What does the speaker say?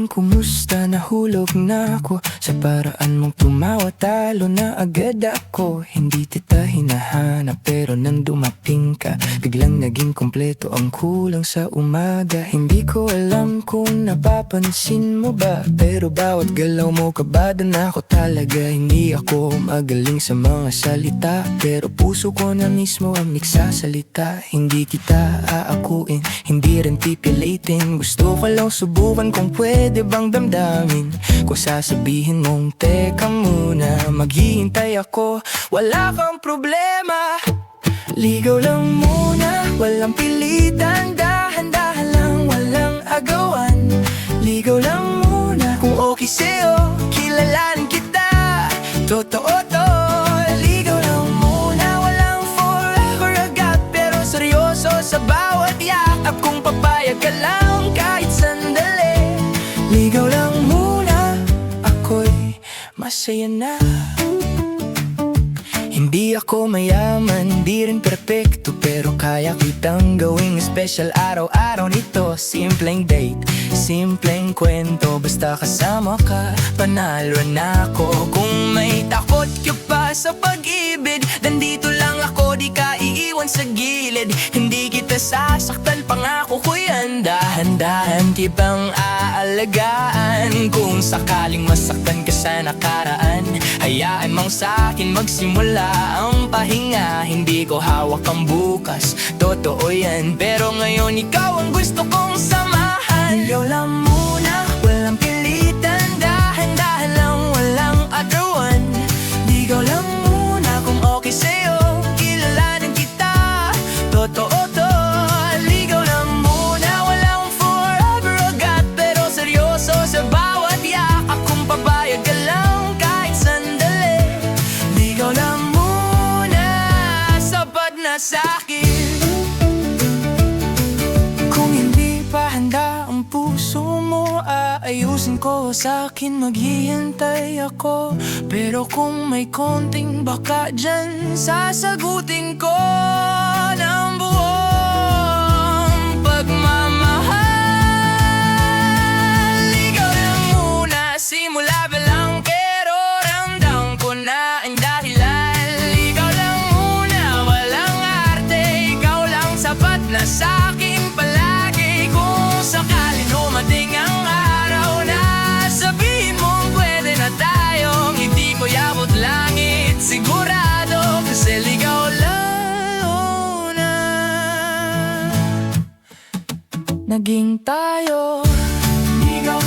kumusta, nahulog na ako sa paraan mong tumawa, talo na agad ako. Hindi kita hinahanap pero nang dumating ka, biglang naging kompleto ang kulang sa umaga. Hindi ko alam kung napapansin mo ba, pero bawat galaw mo kabado na ako talaga. Hindi ako magaling sa mga salita, pero puso ko na mismo ang nagsasalita. Hindi kita aakuin, hindi rin pipilitin, gusto ko lang subukan kung pwede bang damdamin. Kung sasabihin mong teka muna, maghihintay ako, wala kang problema. Ligaw lang muna, walang pilitan, dahan-dahan lang, walang agawan. Ligaw lang muna, kung okay sa'yo, kilalanin kita, totoo to. Ligaw lang muna, walang forever agad, pero seryoso sa bawat yakap. Kung papayag ka lang kahit sandali, ligaw lang muna, ako'y masaya na. Hindi ako mayaman, di rin perpekto, pero kaya kitang gawing special araw-araw nito. Simpleng date, simpleng kwento, basta kasama ka, panalo na ako. Kung may takot ka pa sa pag-ibig, nandito lang ako, di ka iiwan sa gilid. Hindi kita sasaktan, pangako ko yan, dahan-dahan kitang aalagaan. Kung sakaling masaktan ka sa nakaraan, hayaan mong sa'kin magsimula ang pahinga. Hindi ko hawak ang bukas, totoo yan, pero ngayon ikaw ang gusto kong samahan. Ligaw lang muna, walang pilitan, dahan-dahan lang, walang agawan. Ligaw lang muna, kung okay sa'yo, kilalanin kita, totoo to. Ligaw lang muna, walang forever agad, pero seryoso sa bawat yakap. Kung papayag ka lang kahit sandali, ligaw lang muna, sapat na sa'kin. Kung hindi pa handa ang puso mo, aayusin ko, sa'kin maghihintay ako. Pero kung may konting baka dyan, sasagutin ko ng buong pagmamahal. Ligaw lang muna, simula pa lang, pero ramdam ko na ang dahilan. Ligaw lang muna, walang arte, ikaw lang sapat na sa'kin palagi. Kung sakaling dumating ang araw na sabihin mong pwede na tayong hindi ko yabot langit, sigurado, kasi ligaw lang muna naging tayo. Ligaw